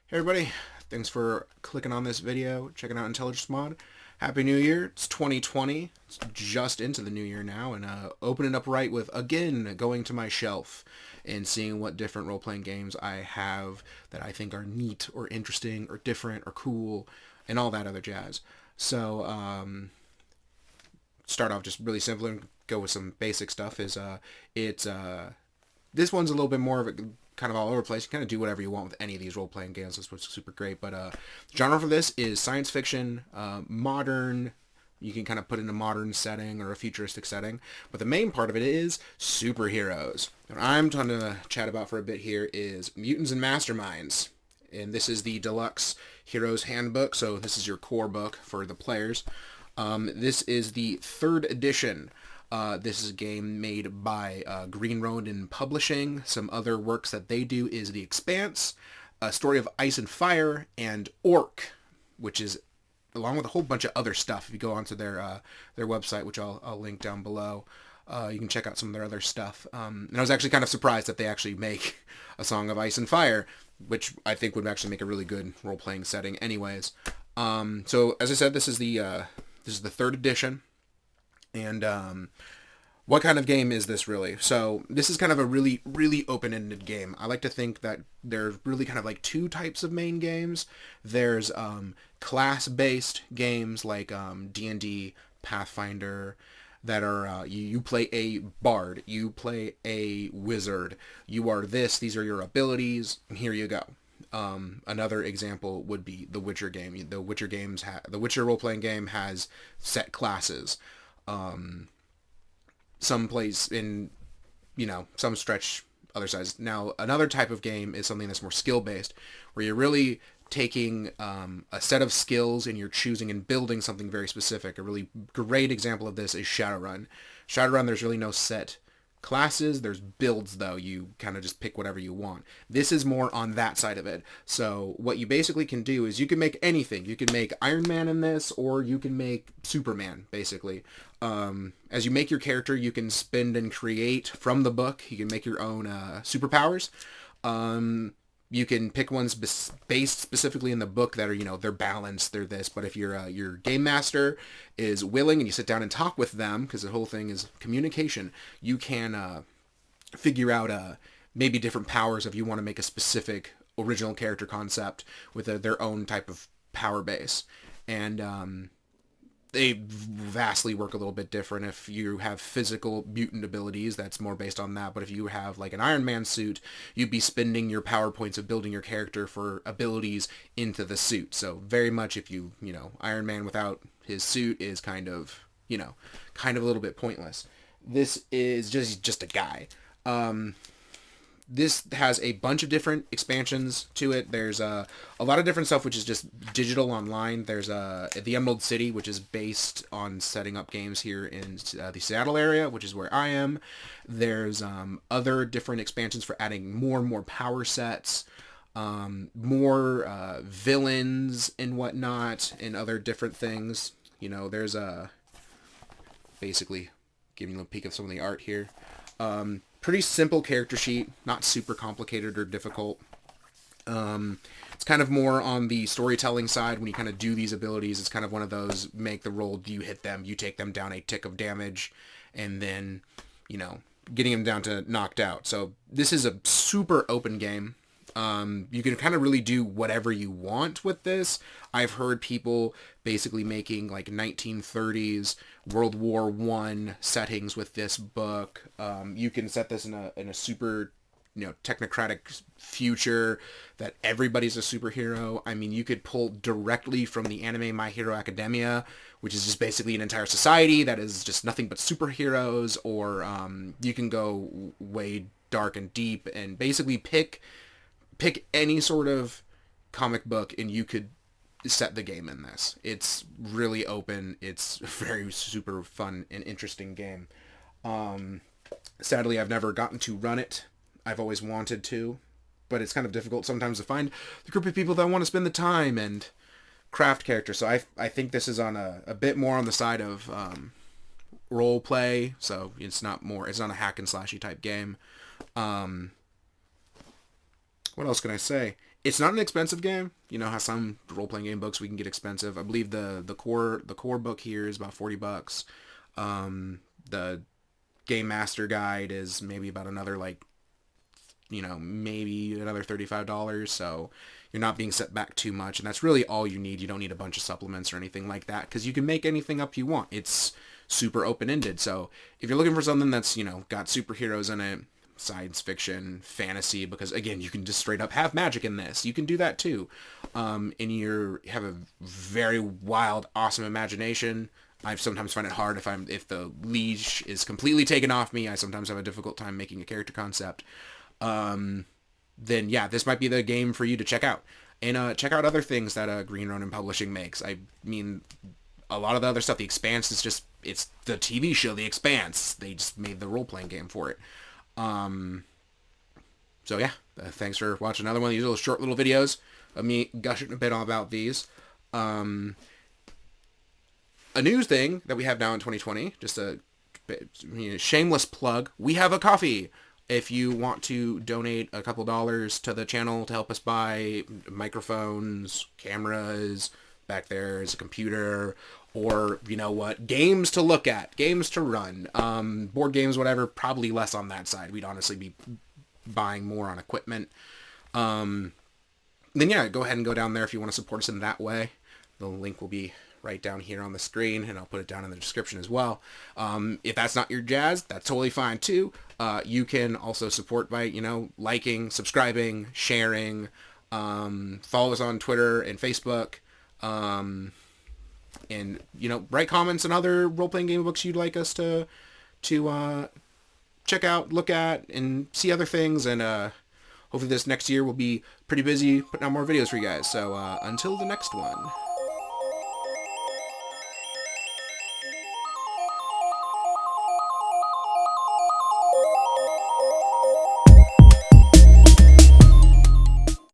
Hey everybody, thanks for clicking on this video, checking out Intelligence Mod. Happy New Year, it's 2020, it's just into the new year now, and opening up right with, again, going to my shelf and seeing what different role-playing games I have that I think are neat or interesting or different or cool and all that other jazz. So, start off just really simple and go with some basic stuff it's this one's a little bit more of a kind of all over the place. You kind of do whatever you want with any of these role-playing games, which is super great. But the genre for this is science fiction, modern. You can kind of put in a modern setting or a futuristic setting. But the main part of it is superheroes. What I'm trying to chat about for a bit here is Mutants and Masterminds. And this is the deluxe Heroes Handbook. So this is your core book for the players. This is the third edition. This is a game made by Green Ronin Publishing. Some other works that they do is The Expanse, A Story of Ice and Fire, and Orc, which is along with a whole bunch of other stuff. If you go onto their website, which I'll link down below, you can check out some of their other stuff. And I was actually kind of surprised that they actually make a Song of Ice and Fire, which I think would actually make a really good role-playing setting anyways. So as I said, this is the third edition. And what kind of game is this really? So this is kind of a really, really open-ended game. I like to think that there's really kind of like two types of main games. There's class-based games like D&D, Pathfinder, that are you play a bard, you play a wizard, you are this, these are your abilities, and here you go. Another example would be the Witcher game. The Witcher role-playing game has set classes. Some plays in, some stretch other sides. Now, another type of game is something that's more skill-based, where you're really taking a set of skills and you're choosing and building something very specific. A really great example of this is Shadowrun. Shadowrun, there's really no set classes. There's builds, though. You kind of just pick whatever you want. This is more on that side of it. So what you basically can do is you can make anything. You can make Iron Man in this, or you can make Superman, basically. As you make your character, you can spend and create from the book. You can make your own superpowers. You can pick ones based specifically in the book that are, they're balanced, they're this. But if your game master is willing and you sit down and talk with them, because the whole thing is communication, you can figure out maybe different powers if you want to make a specific original character concept with their own type of power base. And they vastly work a little bit different. If you have physical mutant abilities, that's more based on that. But if you have like an Iron Man suit, you'd be spending your power points of building your character for abilities into the suit. So very much if Iron Man without his suit is kind of a little bit pointless. This is just a guy. This has a bunch of different expansions to it. There's a lot of different stuff which is just digital online. There's the Emerald City, which is based on setting up games here in the Seattle area, which is where I am. There's other different expansions for adding more and more power sets, more villains and whatnot, and other different things. There's basically giving you a peek of some of the art here. Pretty simple character sheet, not super complicated or difficult. It's kind of more on the storytelling side. When you kind of do these abilities, it's kind of one of those, make the roll, do you hit them, you take them down a tick of damage, and then, getting them down to knocked out. So this is a super open game. You can kind of really do whatever you want with this. I've heard people basically making like 1930s World War I settings with this book. You can set this in a super technocratic future that everybody's a superhero. I mean, you could pull directly from the anime My Hero Academia, which is just basically an entire society that is just nothing but superheroes, or you can go way dark and deep and basically pick any sort of comic book and you could set the game in this. It's really open. It's a very super fun and interesting game. Sadly, I've never gotten to run it. I've always wanted to, but it's kind of difficult sometimes to find the group of people that want to spend the time and craft characters. So I think this is on a bit more on the side of role play. So it's not a hack and slashy type game. What else can I say? It's not an expensive game. You know how some role-playing game books we can get expensive. I believe the core book here is about $40. The Game Master Guide is maybe about another like, maybe another $35. So you're not being set back too much, and that's really all you need. You don't need a bunch of supplements or anything like that, because you can make anything up you want. It's super open-ended. So if you're looking for something that's, got superheroes in it, science fiction, fantasy, because again, you can just straight up have magic in this. You can do that too. And you have a very wild, awesome imagination. I sometimes find it hard if the leash is completely taken off me. I sometimes have a difficult time making a character concept. Then yeah, this might be the game for you to check out. And check out other things that Green Ronin Publishing makes. I mean, a lot of the other stuff, The Expanse is just, it's the TV show The Expanse. They just made the role-playing game for it. So yeah, thanks for watching another one of these short little videos of me gushing a bit about these. A news thing that we have now in 2020, just a shameless plug, we have a coffee. If you want to donate a couple dollars to the channel to help us buy microphones, cameras, back there is a computer, or, games to look at, games to run, board games, whatever, probably less on that side. We'd honestly be buying more on equipment. Then yeah, go ahead and go down there if you want to support us in that way. The link will be right down here on the screen, and I'll put it down in the description as well. If that's not your jazz, that's totally fine too. You can also support by, liking, subscribing, sharing, follow us on Twitter and Facebook, and, write comments on other role-playing game books you'd like us to check out, look at, and see other things, and hopefully this next year will be pretty busy putting out more videos for you guys. So until the next one.